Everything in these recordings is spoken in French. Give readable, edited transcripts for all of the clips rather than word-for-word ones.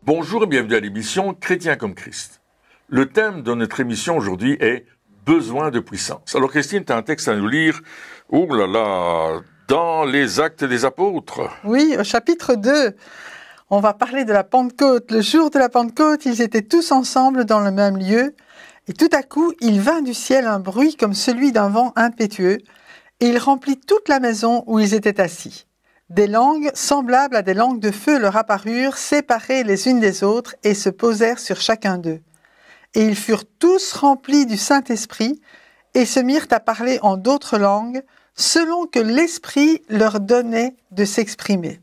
Bonjour et bienvenue à l'émission Chrétien comme Christ. Le thème de notre émission aujourd'hui est « Besoin de puissance ». Alors Christine, tu as un texte à nous lire, oh là là, dans les Actes des Apôtres. Oui, au chapitre 2, on va parler de la Pentecôte. Le jour de la Pentecôte, ils étaient tous ensemble dans le même lieu, et tout à coup, il vint du ciel un bruit comme celui d'un vent impétueux, et il remplit toute la maison où ils étaient assis. Des langues semblables à des langues de feu leur apparurent, séparées les unes des autres, et se posèrent sur chacun d'eux. Et ils furent tous remplis du Saint-Esprit, et se mirent à parler en d'autres langues, selon que l'Esprit leur donnait de s'exprimer.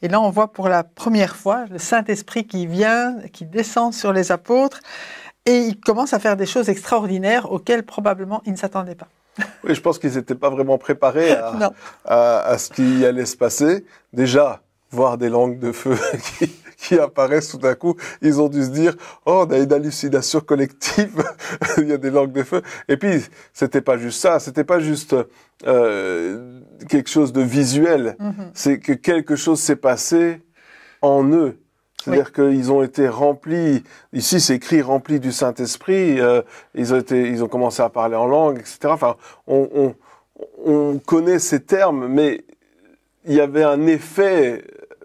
Et là, on voit pour la première fois le Saint-Esprit qui vient, qui descend sur les apôtres, et il commence à faire des choses extraordinaires auxquelles probablement ils ne s'attendaient pas. Oui, je pense qu'ils n'étaient pas vraiment préparés à ce qui allait se passer. Déjà, voir des langues de feu qui apparaissent tout à coup, ils ont dû se dire « Oh, on a une hallucination collective, il y a des langues de feu ». Et puis, c'était pas juste ça, c'était pas juste quelque chose de visuel, c'est que quelque chose s'est passé en eux. C'est-à-dire qu'ils ont été remplis, ici c'est écrit remplis du Saint-Esprit, ils ont commencé à parler en langue, etc. Enfin, on connaît ces termes, mais il y avait un effet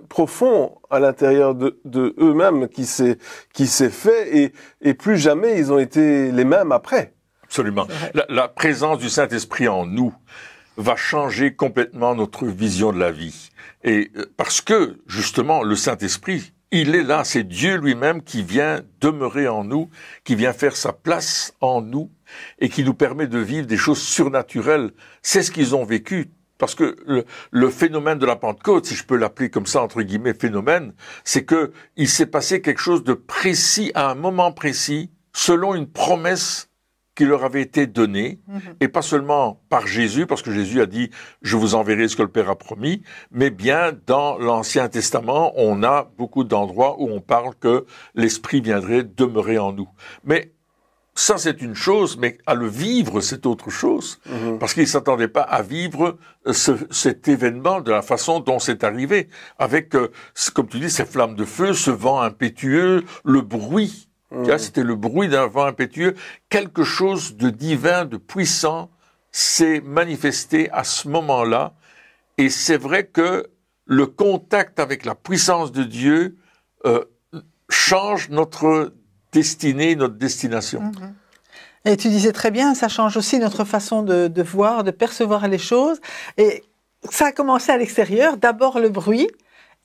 profond à l'intérieur de eux-mêmes qui s'est fait, et plus jamais ils ont été les mêmes après. Absolument. La présence du Saint-Esprit en nous va changer complètement notre vision de la vie. Et parce que, justement, le Saint-Esprit, il est là, c'est Dieu lui-même qui vient demeurer en nous, qui vient faire sa place en nous et qui nous permet de vivre des choses surnaturelles. C'est ce qu'ils ont vécu. Parce que le phénomène de la Pentecôte, si je peux l'appeler comme ça, entre guillemets, phénomène, c'est que il s'est passé quelque chose de précis à un moment précis, selon une promesse qui leur avait été donnée, et pas seulement par Jésus, parce que Jésus a dit « Je vous enverrai ce que le Père a promis », mais bien dans l'Ancien Testament, on a beaucoup d'endroits où on parle que l'Esprit viendrait demeurer en nous. Mais ça, c'est une chose, mais à le vivre, c'est autre chose, parce qu'ils ne s'attendaient pas à vivre cet événement de la façon dont c'est arrivé, avec, comme tu dis, ces flammes de feu, ce vent impétueux, le bruit. C'était le bruit d'un vent impétueux. Quelque chose de divin, de puissant s'est manifesté à ce moment-là. Et c'est vrai que le contact avec la puissance de Dieu change notre destinée, notre destination. Et tu disais très bien, ça change aussi notre façon de voir, de percevoir les choses. Et ça a commencé à l'extérieur, d'abord le bruit,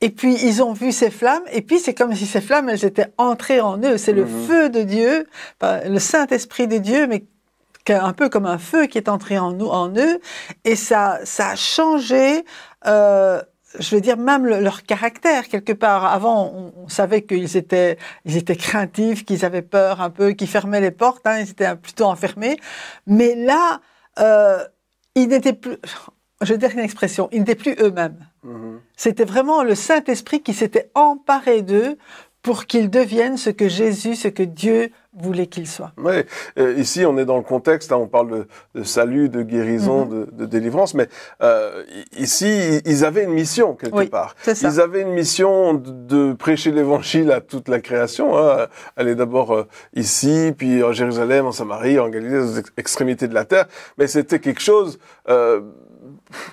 et puis ils ont vu ces flammes, et puis c'est comme si ces flammes, elles étaient entrées en eux. C'est le feu de Dieu, le Saint-Esprit de Dieu, mais un peu comme un feu qui est entré en eux, et ça a changé, je veux dire, même leur caractère, quelque part. Avant, on savait qu'ils étaient craintifs, qu'ils avaient peur un peu, qu'ils fermaient les portes, ils étaient plutôt enfermés. Mais là, ils n'étaient plus, je vais dire une expression, ils n'étaient plus eux-mêmes. C'était vraiment le Saint-Esprit qui s'était emparé d'eux pour qu'ils deviennent ce que Jésus, ce que Dieu voulait qu'ils soient. Oui, ici on est dans le contexte, on parle de salut, de guérison, de délivrance, mais ici ils avaient une mission quelque part. C'est ça. Ils avaient une mission de prêcher l'évangile à toute la création, aller d'abord ici, puis en Jérusalem, en Samarie, en Galilée, aux extrémités de la terre, mais c'était quelque chose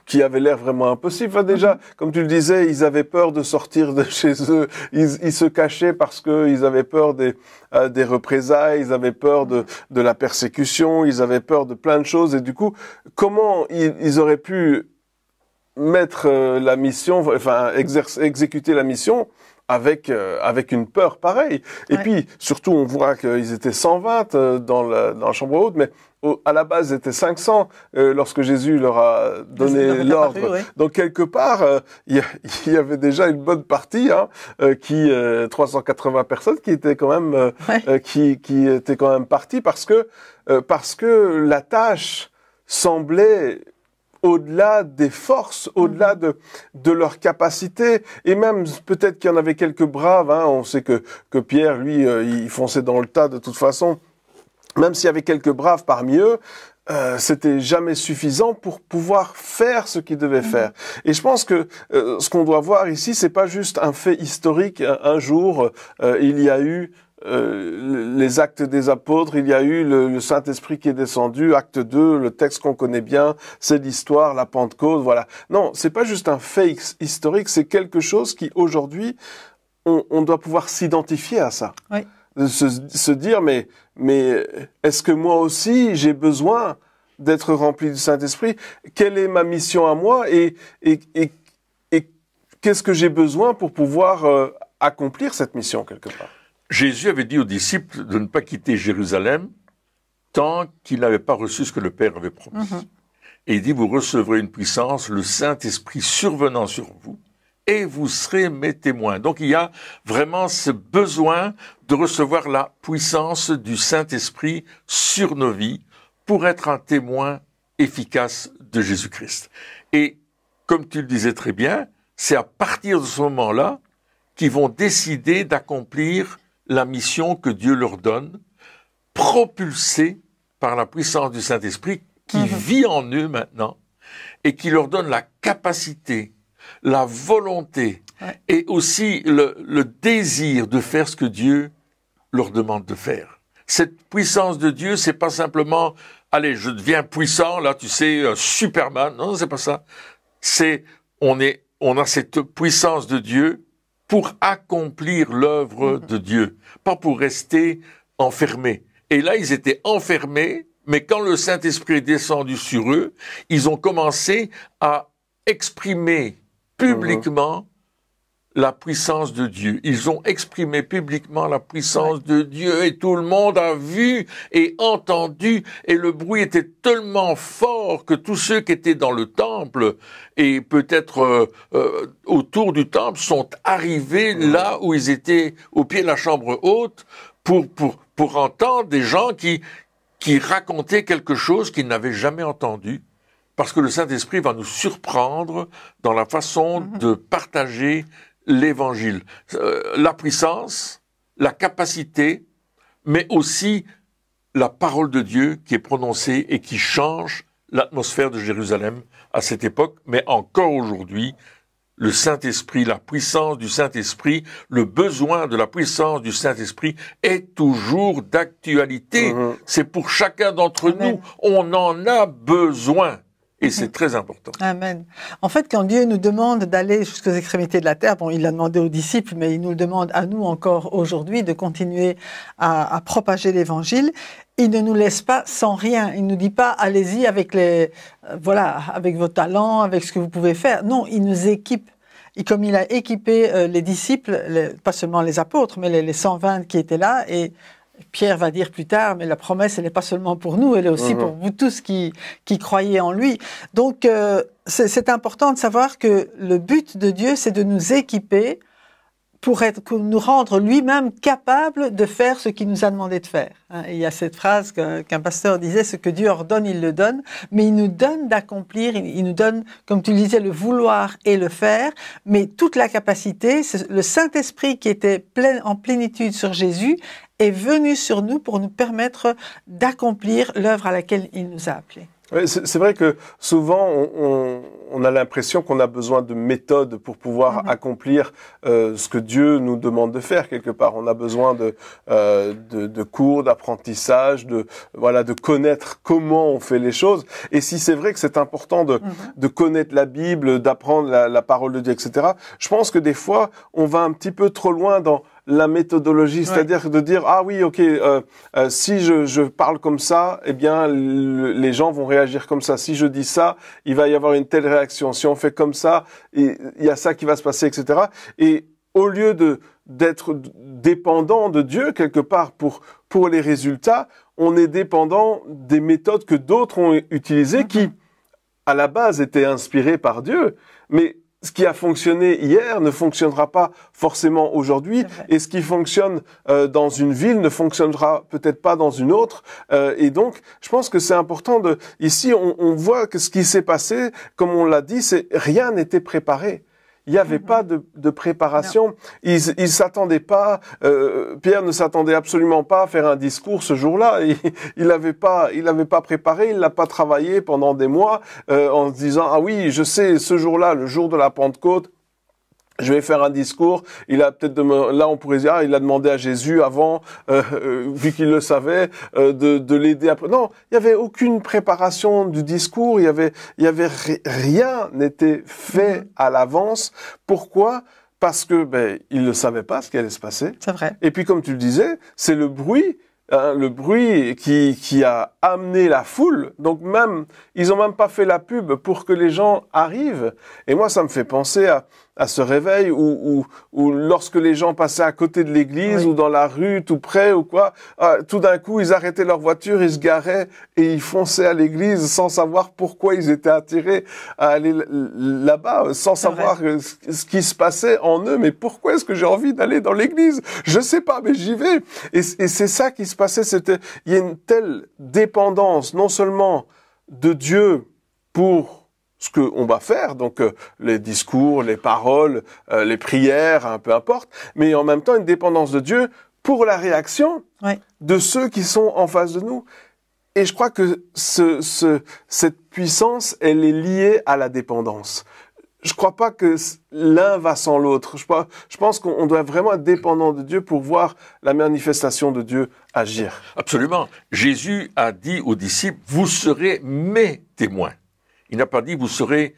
qui avait l'air vraiment impossible. Enfin, déjà, comme tu le disais, ils avaient peur de sortir de chez eux. Ils se cachaient parce qu'ils avaient peur des représailles, ils avaient peur de la persécution, ils avaient peur de plein de choses. Et du coup, comment ils auraient pu mettre la mission, enfin exécuter la mission avec une peur pareille. Et puis, surtout, on voit qu'ils étaient 120 dans la chambre haute, mais à la base, ils étaient 500 lorsque Jésus leur a donné l'ordre. Donc, quelque part, il y avait déjà une bonne partie, 380 personnes qui étaient quand même, qui étaient quand même parties parce que la tâche semblait au-delà des forces, au-delà de leur capacité, et même peut-être qu'il y en avait quelques braves, on sait que Pierre, lui, il fonçait dans le tas de toute façon. Même s'il y avait quelques braves parmi eux, c'était jamais suffisant pour pouvoir faire ce qu'il devait faire. Et je pense que ce qu'on doit voir ici, c'est pas juste un fait historique. Un jour, il y a eu les actes des apôtres, il y a eu le Saint-Esprit qui est descendu, acte 2, le texte qu'on connaît bien, c'est l'histoire, la Pentecôte, voilà. Non, c'est pas juste un fait historique, c'est quelque chose qui aujourd'hui, on doit pouvoir s'identifier à ça. Oui. Se dire, mais est-ce que moi aussi j'ai besoin d'être rempli du Saint-Esprit? Quelle est ma mission à moi et qu'est-ce que j'ai besoin pour pouvoir accomplir cette mission quelque part? Jésus avait dit aux disciples de ne pas quitter Jérusalem tant qu'il n'avait pas reçu ce que le Père avait promis. Et il dit, vous recevrez une puissance, le Saint-Esprit survenant sur vous, et vous serez mes témoins. Donc il y a vraiment ce besoin de recevoir la puissance du Saint-Esprit sur nos vies pour être un témoin efficace de Jésus-Christ. Et comme tu le disais très bien, c'est à partir de ce moment-là qu'ils vont décider d'accomplir la mission que Dieu leur donne, propulsée par la puissance du Saint-Esprit qui vit en eux maintenant et qui leur donne la capacité, la volonté et aussi le désir de faire ce que Dieu leur demande de faire. Cette puissance de Dieu, c'est pas simplement « Allez, je deviens puissant, là, tu sais, Superman ». Non, c'est pas ça. On a cette puissance de Dieu pour accomplir l'œuvre de Dieu, pas pour rester enfermés. Et là, ils étaient enfermés, mais quand le Saint-Esprit est descendu sur eux, ils ont commencé à exprimer publiquement la puissance de Dieu. Ils ont exprimé publiquement la puissance de Dieu et tout le monde a vu et entendu et le bruit était tellement fort que tous ceux qui étaient dans le temple et peut-être autour du temple sont arrivés là où ils étaient au pied de la chambre haute pour entendre des gens qui racontaient quelque chose qu'ils n'avaient jamais entendu. Parce que le Saint-Esprit va nous surprendre dans la façon de partager l'Évangile. La puissance, la capacité, mais aussi la parole de Dieu qui est prononcée et qui change l'atmosphère de Jérusalem à cette époque, mais encore aujourd'hui, le Saint-Esprit, la puissance du Saint-Esprit, le besoin de la puissance du Saint-Esprit est toujours d'actualité. C'est pour chacun d'entre nous, on en a besoin. Et c'est très important. Amen. En fait, quand Dieu nous demande d'aller jusqu'aux extrémités de la terre, bon, il l'a demandé aux disciples, mais il nous le demande à nous encore aujourd'hui de continuer à propager l'Évangile. Il ne nous laisse pas sans rien. Il nous dit pas, allez-y avec avec vos talents, avec ce que vous pouvez faire. Non, il nous équipe. Et comme il a équipé les disciples, pas seulement les apôtres, mais les 120 qui étaient là, et Pierre va dire plus tard, mais la promesse, elle n'est pas seulement pour nous, elle est aussi pour vous tous qui croyez en lui. Donc, c'est important de savoir que le but de Dieu, c'est de nous équiper pour nous rendre lui-même capable de faire ce qu'il nous a demandé de faire. Il y a cette phrase qu'un pasteur disait, ce que Dieu ordonne, il le donne, mais il nous donne d'accomplir, il nous donne, comme tu le disais, le vouloir et le faire, mais toute la capacité, c'est le Saint-Esprit qui était en plénitude sur Jésus, est venu sur nous pour nous permettre d'accomplir l'œuvre à laquelle il nous a appelés. Oui, c'est vrai que souvent on a l'impression qu'on a besoin de méthodes pour pouvoir accomplir ce que Dieu nous demande de faire quelque part. On a besoin de cours, d'apprentissage, de connaître comment on fait les choses. Et si c'est vrai que c'est important de connaître la Bible, d'apprendre la parole de Dieu, etc. Je pense que des fois on va un petit peu trop loin dans la méthodologie, c'est-à-dire de dire ah oui, ok, si je parle comme ça, eh bien les gens vont réagir comme ça. Si je dis ça, il va y avoir une telle réaction. Si on fait comme ça, il y a ça qui va se passer, etc. Et au lieu d'être dépendant de Dieu quelque part pour les résultats, on est dépendant des méthodes que d'autres ont utilisées qui, à la base, étaient inspirées par Dieu, mais ce qui a fonctionné hier ne fonctionnera pas forcément aujourd'hui, et ce qui fonctionne dans une ville ne fonctionnera peut-être pas dans une autre. Et donc, je pense que c'est important ici, on voit que ce qui s'est passé, comme on l'a dit, rien n'était préparé. Il n'y avait pas de préparation. Ils s'attendaient pas. Pierre ne s'attendait absolument pas à faire un discours ce jour-là. Il l'avait pas préparé. Il l'a pas travaillé pendant des mois en se disant ah oui, je sais ce jour-là, le jour de la Pentecôte. Je vais faire un discours. Il a peut-être là on pourrait dire il a demandé à Jésus avant, vu qu'il le savait, de l'aider après. Non, il y avait aucune préparation du discours. Il y avait rien n'était fait à l'avance. Pourquoi? Parce que il ne savait pas ce qui allait se passer. C'est vrai. Et puis comme tu le disais, c'est le bruit qui a amené la foule. Donc ils ont même pas fait la pub pour que les gens arrivent. Et moi, ça me fait penser à ce réveil où lorsque les gens passaient à côté de l'église ou dans la rue, tout près ou quoi, tout d'un coup, ils arrêtaient leur voiture, ils se garaient et ils fonçaient à l'église sans savoir pourquoi ils étaient attirés à aller là-bas, sans savoir ce qui se passait en eux. Mais pourquoi est-ce que j'ai envie d'aller dans l'église? Je sais pas, mais j'y vais. Et c'est ça qui se passait. Il y a une telle dépendance, non seulement de Dieu pour ce qu'on va faire, donc les discours, les paroles, les prières, peu importe, mais en même temps une dépendance de Dieu pour la réaction de ceux qui sont en face de nous. Et je crois que cette puissance, elle est liée à la dépendance. Je crois pas que l'un va sans l'autre. Je pense qu'on doit vraiment être dépendant de Dieu pour voir la manifestation de Dieu agir. Absolument. Jésus a dit aux disciples, vous serez mes témoins. Il n'a pas dit, vous serez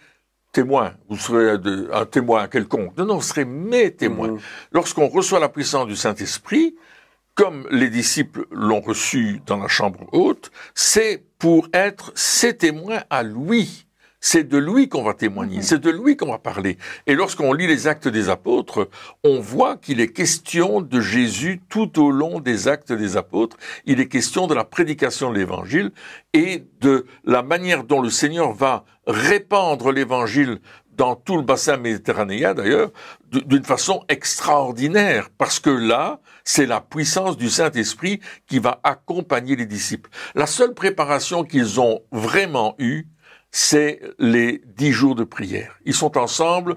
témoins, vous serez un témoin quelconque. Non, vous serez mes témoins. Lorsqu'on reçoit la puissance du Saint-Esprit, comme les disciples l'ont reçu dans la chambre haute, c'est pour être ses témoins à lui. C'est de lui qu'on va témoigner, c'est de lui qu'on va parler. Et lorsqu'on lit les Actes des Apôtres, on voit qu'il est question de Jésus tout au long des Actes des Apôtres. Il est question de la prédication de l'Évangile et de la manière dont le Seigneur va répandre l'Évangile dans tout le bassin méditerranéen d'ailleurs, d'une façon extraordinaire, parce que là, c'est la puissance du Saint-Esprit qui va accompagner les disciples. La seule préparation qu'ils ont vraiment eue, c'est les 10 jours de prière. Ils sont ensemble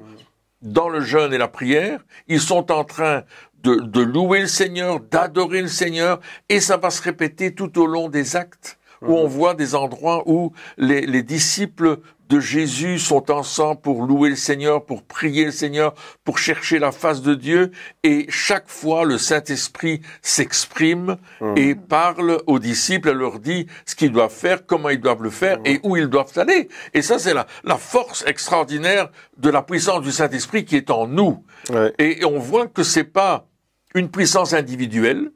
dans le jeûne et la prière. Ils sont en train de louer le Seigneur, d'adorer le Seigneur, et ça va se répéter tout au long des actes, où on voit des endroits où les disciples de Jésus sont ensemble pour louer le Seigneur, pour prier le Seigneur, pour chercher la face de Dieu, et chaque fois le Saint-Esprit s'exprime et parle aux disciples et leur dit ce qu'ils doivent faire, comment ils doivent le faire et où ils doivent aller. Et ça, c'est la force extraordinaire de la puissance du Saint-Esprit qui est en nous. Ouais. Et on voit que c'est pas une puissance individuelle,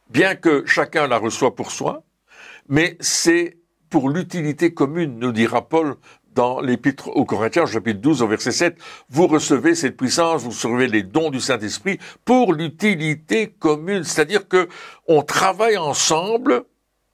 bien que chacun la reçoit pour soi, mais c'est pour l'utilité commune, nous dira Paul dans l'Épître aux Corinthiens, chapitre 12, au verset 7. Vous recevez cette puissance, vous recevez les dons du Saint-Esprit pour l'utilité commune. C'est-à-dire que on travaille ensemble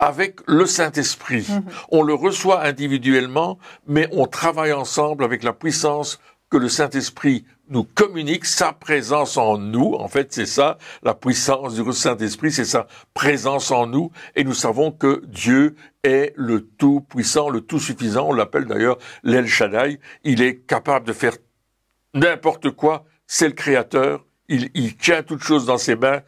avec le Saint-Esprit. On le reçoit individuellement, mais on travaille ensemble avec la puissance que le Saint-Esprit nous communique, sa présence en nous. En fait, c'est ça, la puissance du Saint-Esprit, c'est sa présence en nous. Et nous savons que Dieu est le tout-puissant, le tout-suffisant. On l'appelle d'ailleurs l'El Shaddai. Il est capable de faire n'importe quoi. C'est le Créateur. Il tient toutes choses dans ses mains.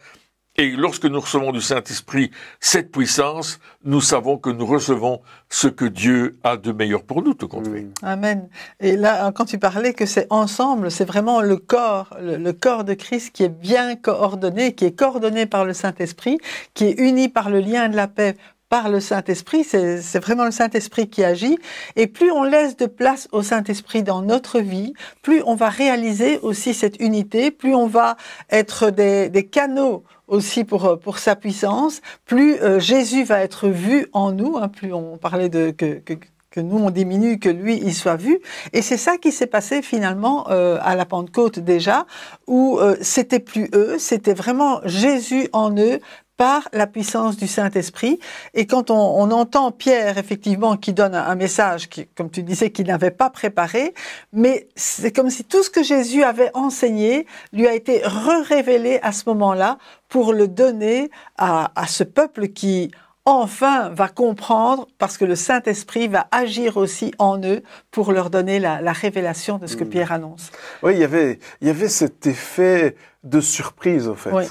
Et lorsque nous recevons du Saint-Esprit cette puissance, nous savons que nous recevons ce que Dieu a de meilleur pour nous, tout compte fait. Amen. Et là, quand tu parlais que c'est ensemble, c'est vraiment le corps de Christ qui est bien coordonné, qui est coordonné par le Saint-Esprit, qui est uni par le lien de la paix par le Saint-Esprit, c'est vraiment le Saint-Esprit qui agit. Et plus on laisse de place au Saint-Esprit dans notre vie, plus on va réaliser aussi cette unité, plus on va être des canaux aussi pour sa puissance, plus Jésus va être vu en nous, plus on parlait que nous on diminue, que lui il soit vu. Et c'est ça qui s'est passé finalement à la Pentecôte déjà, où c'était plus eux, c'était vraiment Jésus en eux, par la puissance du Saint-Esprit. Et quand on entend Pierre, effectivement, qui donne un message, qui, comme tu disais, qu'il n'avait pas préparé, mais c'est comme si tout ce que Jésus avait enseigné lui a été révélé à ce moment-là pour le donner à ce peuple qui, enfin va comprendre, parce que le Saint-Esprit va agir aussi en eux pour leur donner la révélation de ce que Pierre annonce. Oui, il y avait cet effet de surprise, au fait. Oui.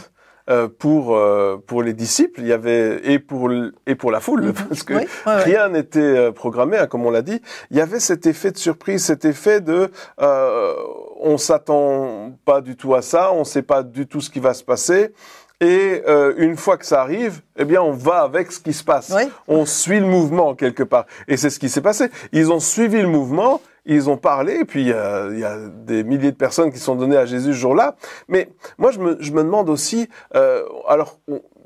Pour les disciples, il y avait et pour la foule, parce que rien n'était programmé, hein, comme on l'a dit. Il y avait cet effet de surprise, cet effet de on s'attend pas du tout à ça, on sait pas du tout ce qui va se passer. Et une fois que ça arrive, eh bien, on va avec ce qui se passe. Oui. On suit le mouvement quelque part. Et c'est ce qui s'est passé. Ils ont suivi le mouvement, ils ont parlé, et puis il y a des milliers de personnes qui sont données à Jésus ce jour-là. Mais moi, je me demande aussi,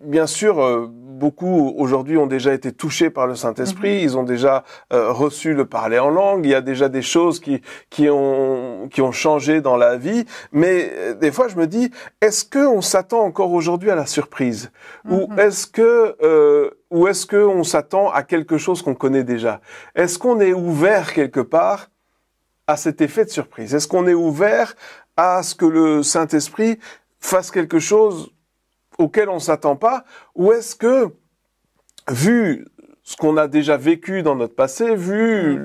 bien sûr, beaucoup aujourd'hui ont déjà été touchés par le Saint-Esprit, ils ont déjà reçu le parler en langue, il y a déjà des choses qui ont changé dans la vie, mais des fois je me dis, est-ce qu'on s'attend encore aujourd'hui à la surprise? Ou est-ce que on s'attend à quelque chose qu'on connaît déjà? Est-ce qu'on est ouvert quelque part à cet effet de surprise? Est-ce qu'on est ouvert à ce que le Saint-Esprit fasse quelque chose auquel on s'attend pas, ou est-ce que, vu ce qu'on a déjà vécu dans notre passé, vu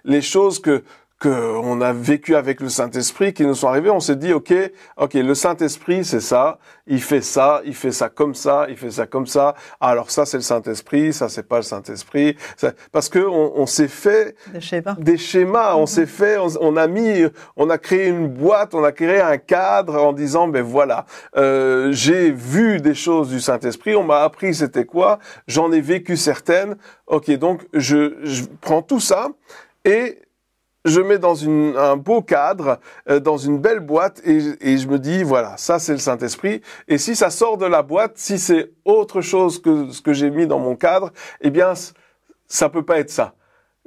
les choses que on a vécu avec le Saint-Esprit qui nous sont arrivées, on s'est dit ok, le Saint-Esprit c'est ça, il fait ça comme ça, il fait ça comme ça. Alors ça c'est le Saint-Esprit, ça c'est pas le Saint-Esprit, parce que on s'est fait des schémas, on s'est fait, on a créé une boîte, on a créé un cadre en disant ben voilà, j'ai vu des choses du Saint-Esprit, on m'a appris c'était quoi, j'en ai vécu certaines. Ok, donc je prends tout ça et je mets dans un beau cadre, dans une belle boîte, et je me dis, voilà, ça c'est le Saint-Esprit. Et si ça sort de la boîte, si c'est autre chose que ce que j'ai mis dans mon cadre, eh bien, ça peut pas être ça.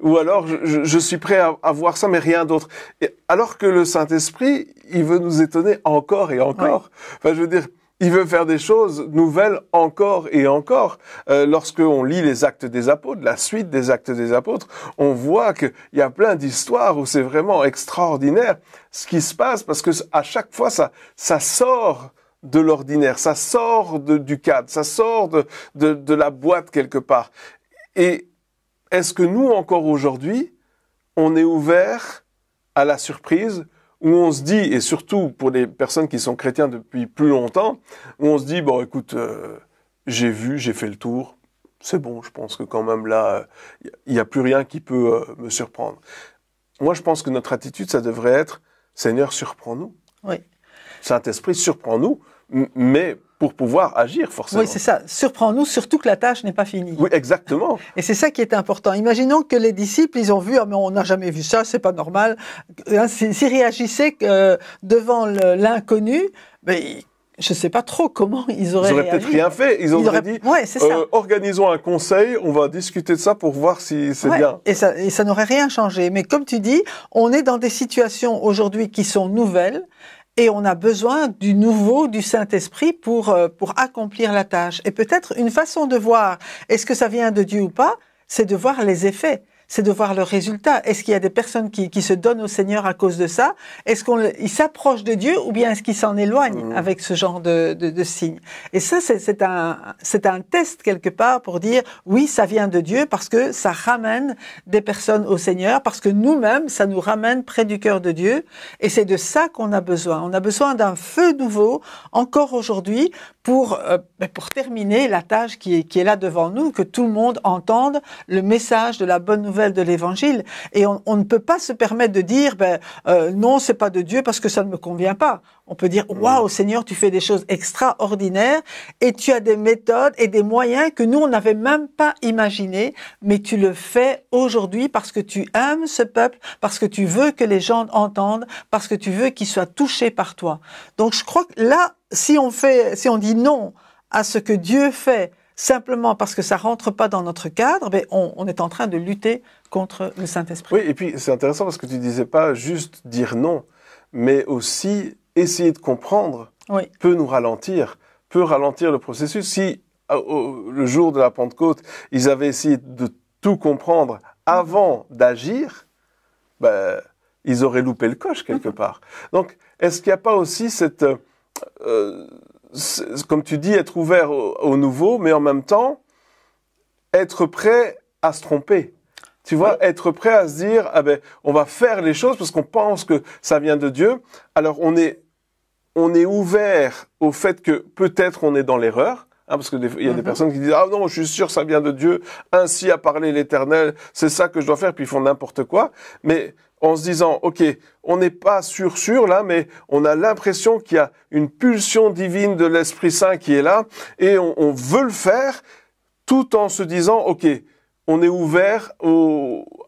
Ou alors, je suis prêt à voir ça, mais rien d'autre. Alors que le Saint-Esprit, il veut nous étonner encore et encore. Oui. Enfin, je veux dire, il veut faire des choses nouvelles encore et encore. Lorsqu'on lit les Actes des Apôtres, la suite des Actes des Apôtres, on voit qu'il y a plein d'histoires où c'est vraiment extraordinaire ce qui se passe, parce que à chaque fois, ça sort de l'ordinaire, ça sort du cadre, ça sort de la boîte quelque part. Et est-ce que nous, encore aujourd'hui, on est ouvert à la surprise, où on se dit, et surtout pour les personnes qui sont chrétiens depuis plus longtemps, où on se dit, bon, écoute, j'ai fait le tour, c'est bon, je pense que quand même là, il n'y a plus rien qui peut me surprendre. Moi, je pense que notre attitude, ça devrait être, Seigneur, surprends-nous. Oui. Saint-Esprit, surprends-nous, mais pour pouvoir agir, forcément. Oui, c'est ça. Surprends-nous, surtout que la tâche n'est pas finie. Oui, exactement. Et c'est ça qui est important. Imaginons que les disciples, ils ont vu, ah, mais on n'a jamais vu ça, c'est pas normal. S'ils réagissaient devant l'inconnu, mais je sais pas trop comment ils auraient réagi. Peut-être rien fait. Ils auraient dit, ouais, c'est ça. Organisons un conseil, on va discuter de ça pour voir si c'est bien. Et ça n'aurait rien changé. Mais comme tu dis, on est dans des situations aujourd'hui qui sont nouvelles. Et on a besoin du nouveau, du Saint-Esprit pour accomplir la tâche. Et peut-être une façon de voir est-ce que ça vient de Dieu ou pas, c'est de voir les effets, c'est de voir le résultat. Est-ce qu'il y a des personnes qui se donnent au Seigneur à cause de ça? Est-ce qu'ils s'approchent de Dieu ou bien est-ce qu'ils s'en éloignent avec ce genre de signes? Et ça, c'est un test quelque part pour dire oui, ça vient de Dieu parce que ça ramène des personnes au Seigneur, parce que nous-mêmes, ça nous ramène près du cœur de Dieu. Et c'est de ça qu'on a besoin. On a besoin d'un feu nouveau encore aujourd'hui pour terminer la tâche qui est là devant nous, que tout le monde entende le message de la bonne nouvelle de l'Évangile. Et on ne peut pas se permettre de dire non, c'est pas de Dieu parce que ça ne me convient pas. On peut dire waouh, Seigneur, tu fais des choses extraordinaires et tu as des méthodes et des moyens que nous on n'avait même pas imaginés, mais tu le fais aujourd'hui parce que tu aimes ce peuple, parce que tu veux que les gens entendent, parce que tu veux qu'ils soient touchés par toi. Donc je crois que là, si on dit non à ce que Dieu fait simplement parce que ça rentre pas dans notre cadre, on est en train de lutter contre le Saint-Esprit. Oui, et puis c'est intéressant parce que tu disais pas juste dire non, mais aussi essayer de comprendre peut nous ralentir, peut ralentir le processus. Si le jour de la Pentecôte, ils avaient essayé de tout comprendre avant d'agir, ils auraient loupé le coche quelque part. Donc, est-ce qu'il n'y a pas aussi cette... comme tu dis, être ouvert au nouveau, mais en même temps, être prêt à se tromper. Tu vois, être prêt à se dire, ah ben, on va faire les choses parce qu'on pense que ça vient de Dieu. Alors, on est ouvert au fait que peut-être on est dans l'erreur. Parce qu'il y a des personnes qui disent, ah non, je suis sûr, ça vient de Dieu. Ainsi a parlé l'Éternel. C'est ça que je dois faire. Puis ils font n'importe quoi. Mais en se disant, OK, on n'est pas sûr là, mais on a l'impression qu'il y a une pulsion divine de l'Esprit Saint qui est là. Et on veut le faire tout en se disant, OK, on est ouvert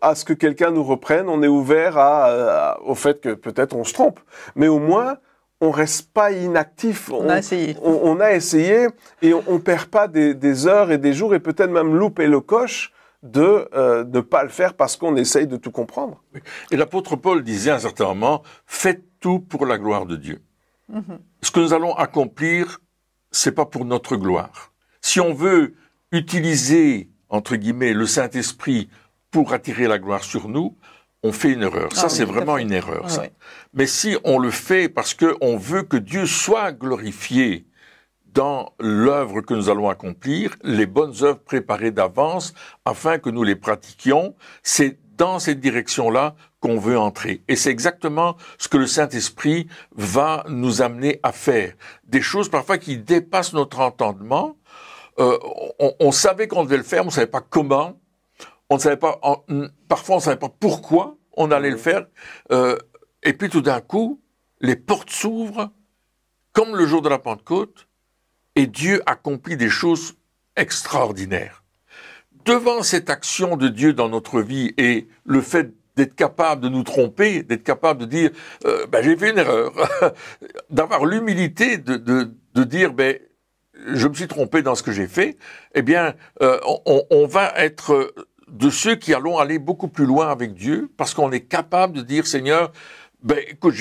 à ce que quelqu'un nous reprenne. On est ouvert au fait que peut-être on se trompe. Mais au moins, on reste pas inactif. On a essayé. On a essayé et on perd pas des heures et des jours et peut-être même louper le coche de ne pas le faire parce qu'on essaye de tout comprendre. Et l'apôtre Paul disait à un certain moment, faites tout pour la gloire de Dieu. Ce que nous allons accomplir, c'est pas pour notre gloire. Si on veut utiliser, entre guillemets, le Saint-Esprit pour attirer la gloire sur nous, on fait une erreur. Ça, c'est vraiment une erreur. Ça. Ouais. Mais si on le fait parce qu'on veut que Dieu soit glorifié dans l'œuvre que nous allons accomplir, les bonnes œuvres préparées d'avance, afin que nous les pratiquions, c'est dans cette direction-là qu'on veut entrer. Et c'est exactement ce que le Saint-Esprit va nous amener à faire. Des choses parfois qui dépassent notre entendement. On savait qu'on devait le faire, mais on ne savait pas comment. On ne savait pas, parfois on ne savait pas pourquoi on allait le faire. Et puis tout d'un coup, les portes s'ouvrent, comme le jour de la Pentecôte, et Dieu accomplit des choses extraordinaires. Devant cette action de Dieu dans notre vie et le fait d'être capable de nous tromper, d'être capable de dire j'ai fait une erreur, d'avoir l'humilité de dire je me suis trompé dans ce que j'ai fait, eh bien on va être de ceux qui allons aller beaucoup plus loin avec Dieu, parce qu'on est capable de dire, Seigneur, écoute,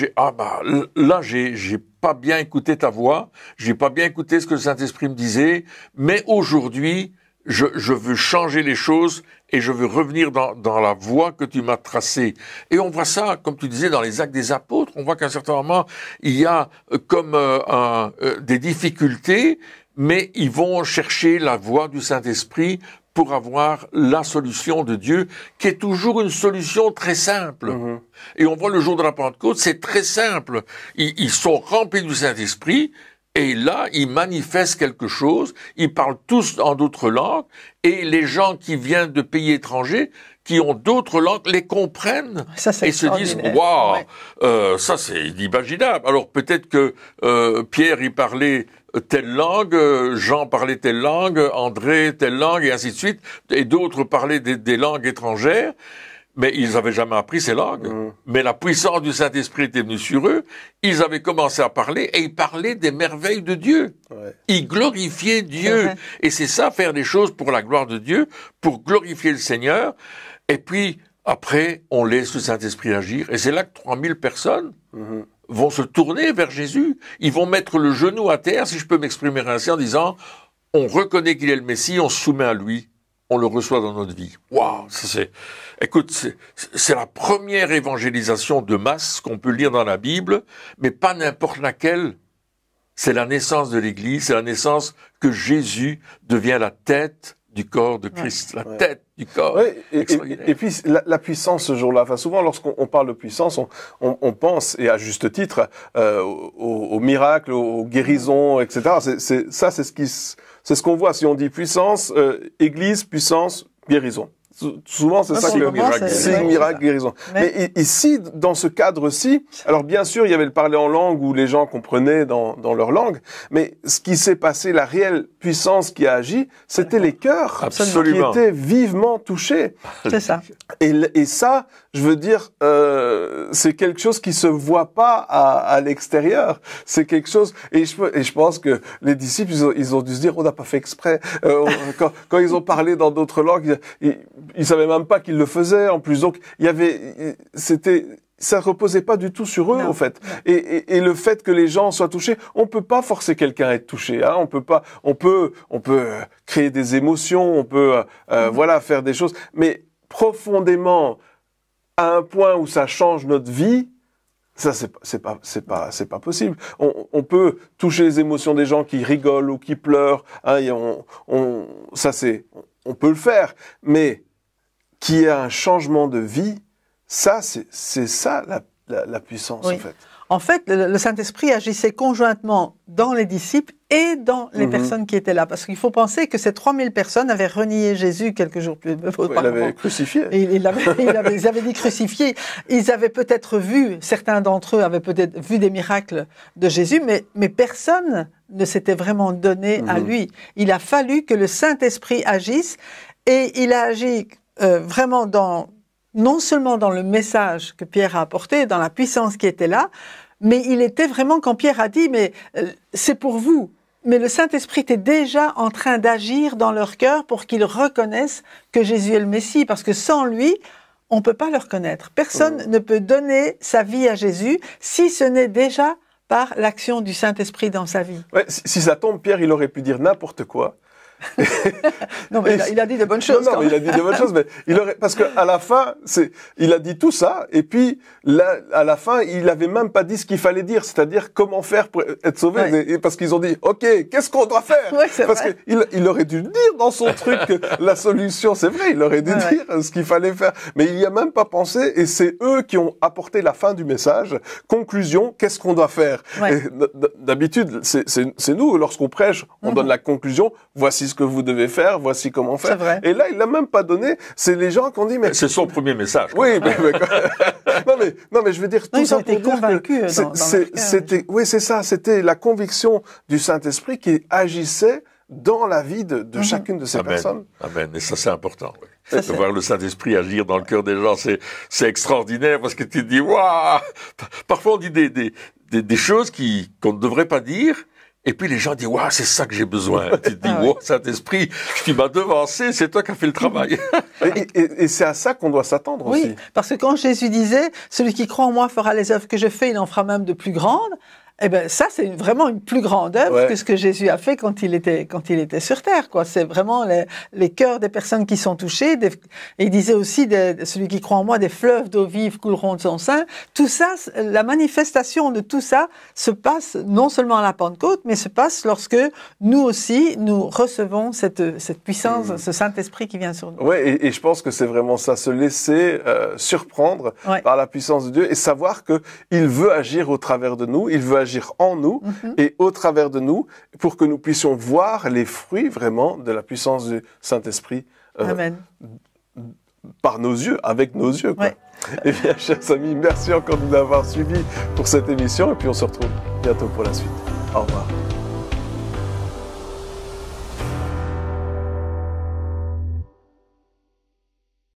là, j'ai pas bien écouté ta voix, j'ai pas bien écouté ce que le Saint-Esprit me disait, mais aujourd'hui, je veux changer les choses et je veux revenir dans la voie que tu m'as tracée. Et on voit ça, comme tu disais, dans les Actes des Apôtres, on voit qu'à un certain moment, il y a comme des difficultés, mais ils vont chercher la voie du Saint-Esprit pour avoir la solution de Dieu, qui est toujours une solution très simple. Et on voit le jour de la Pentecôte, c'est très simple. Ils sont remplis du Saint-Esprit, et là, ils manifestent quelque chose, ils parlent tous en d'autres langues, et les gens qui viennent de pays étrangers, qui ont d'autres langues, les comprennent, ça, et se disent « Waouh, ça c'est inimaginable ». Alors peut-être que Pierre, il parlait telle langue, Jean parlait telle langue, André telle langue, et ainsi de suite, et d'autres parlaient des langues étrangères, mais ils n'avaient jamais appris ces langues. Mais la puissance du Saint-Esprit était venue sur eux, ils avaient commencé à parler, et ils parlaient des merveilles de Dieu. Ils glorifiaient Dieu. Et c'est ça, faire des choses pour la gloire de Dieu, pour glorifier le Seigneur, et puis après, on laisse le Saint-Esprit agir, et c'est là que 3000 personnes vont se tourner vers Jésus. Ils vont mettre le genou à terre, si je peux m'exprimer ainsi, en disant, on reconnaît qu'il est le Messie, on se soumet à lui, on le reçoit dans notre vie. Waouh, écoute, c'est la première évangélisation de masse qu'on peut lire dans la Bible, mais pas n'importe laquelle. C'est la naissance de l'Église, c'est la naissance que Jésus devient la tête du corps de Christ, la tête du corps. Et puis la puissance ce jour-là. Enfin, souvent, lorsqu'on parle de puissance, on pense, et à juste titre, aux miracles, aux guérisons, etc. C'est ce qu'on voit. Si on dit puissance, Église, puissance, guérison. Souvent, c'est ça que le miracle, signe, miracle, guérison. Mais ici, dans ce cadre-ci, alors bien sûr, il y avait le parler en langue où les gens comprenaient dans leur langue, mais ce qui s'est passé, la réelle puissance qui a agi, c'était les cœurs qui étaient vivement touchés. C'est ça. Et ça, je veux dire, c'est quelque chose qui se voit pas à l'extérieur. C'est quelque chose, et je pense que les disciples, ils ont dû se dire, on n'a pas fait exprès. Quand ils ont parlé dans d'autres langues, ils savaient même pas qu'ils le faisaient en plus. Donc ça reposait pas du tout sur eux, en fait. Et le fait que les gens soient touchés, on peut pas forcer quelqu'un à être touché, hein. On peut créer des émotions, on peut faire des choses, mais profondément à un point où ça change notre vie, ça c'est pas possible. On peut toucher les émotions des gens qui rigolent ou qui pleurent, hein, on peut le faire, mais qu'il y ait un changement de vie, ça, c'est ça la puissance, Oui. en fait. En fait, le Saint-Esprit agissait conjointement dans les disciples et dans les personnes qui étaient là. Parce qu'il faut penser que ces 3000 personnes avaient renié Jésus quelques jours plus tard. Il l'avait crucifié. Ils avaient dit crucifié. Ils avaient peut-être vu, certains d'entre eux avaient peut-être vu des miracles de Jésus, mais personne ne s'était vraiment donné à lui. Il a fallu que le Saint-Esprit agisse, et il a agi vraiment non seulement dans le message que Pierre a apporté, dans la puissance qui était là, mais il était vraiment, quand Pierre a dit, mais c'est pour vous. Mais le Saint-Esprit était déjà en train d'agir dans leur cœur pour qu'ils reconnaissent que Jésus est le Messie, parce que sans lui, on ne peut pas le reconnaître. Personne ne peut donner sa vie à Jésus si ce n'est déjà par l'action du Saint-Esprit dans sa vie. Ouais, si ça tombe, Pierre, il aurait pu dire n'importe quoi. Non, mais il a dit de bonnes choses. Non, il a dit de bonnes choses, mais parce qu'à la fin, il a dit tout ça, et puis là, à la fin, il avait même pas dit ce qu'il fallait dire, c'est-à-dire comment faire pour être sauvé, Ouais. parce qu'ils ont dit, ok, qu'est-ce qu'on doit faire? Ouais, c'est parce vrai. qu'il aurait dû dire dans son truc que la solution, c'est vrai, il aurait dû dire ce qu'il fallait faire, mais il y a même pas pensé, et c'est eux qui ont apporté la fin du message. Conclusion, qu'est-ce qu'on doit faire? Ouais. Et d'habitude, c'est nous, lorsqu'on prêche, on donne la conclusion, voici ce que vous devez faire, voici comment faire. C'est vrai. Et là, il l'a même pas donné. C'est les gens qui ont dit, mais C'est son premier message. oui, non, mais je veux dire tout Non, ils ça ont été pour dire convaincus que dans leur cœur. oui, c'est ça. C'était la conviction du Saint-Esprit qui agissait dans la vie de chacune de ces Amen. personnes. Amen. Et ça, c'est important. Oui. Ça, De c'est- voir le Saint-Esprit agir dans le cœur des gens, c'est extraordinaire, parce que tu te dis, waouh! Parfois, on dit des choses qu'on ne devrait pas dire. Et puis les gens disent, waouh, c'est ça que j'ai besoin. Tu te dis, Ah ouais. waouh, Saint-Esprit, tu m'as devancé, c'est toi qui as fait le travail. Et c'est à ça qu'on doit s'attendre aussi. Oui, parce que quand Jésus disait « Celui qui croit en moi fera les œuvres que je fais, il en fera même de plus grandes », eh ben ça, c'est vraiment une plus grande œuvre que ce que Jésus a fait quand il était sur terre, quoi. C'est vraiment les cœurs des personnes qui sont touchées. Et il disait aussi, celui qui croit en moi, des fleuves d'eau vive couleront de son sein. Tout ça, la manifestation de tout ça se passe non seulement à la Pentecôte, mais se passe lorsque nous aussi, nous recevons cette puissance, ce Saint-Esprit qui vient sur nous. Ouais, et je pense que c'est vraiment ça, se laisser surprendre par la puissance de Dieu et savoir que il veut agir au travers de nous, il veut agir en nous et au travers de nous pour que nous puissions voir les fruits vraiment de la puissance du Saint-Esprit Amen. par nos yeux, avec nos yeux, quoi. Ouais. Eh bien, chers amis, merci encore de nous avoir suivis pour cette émission et puis on se retrouve bientôt pour la suite. Au revoir.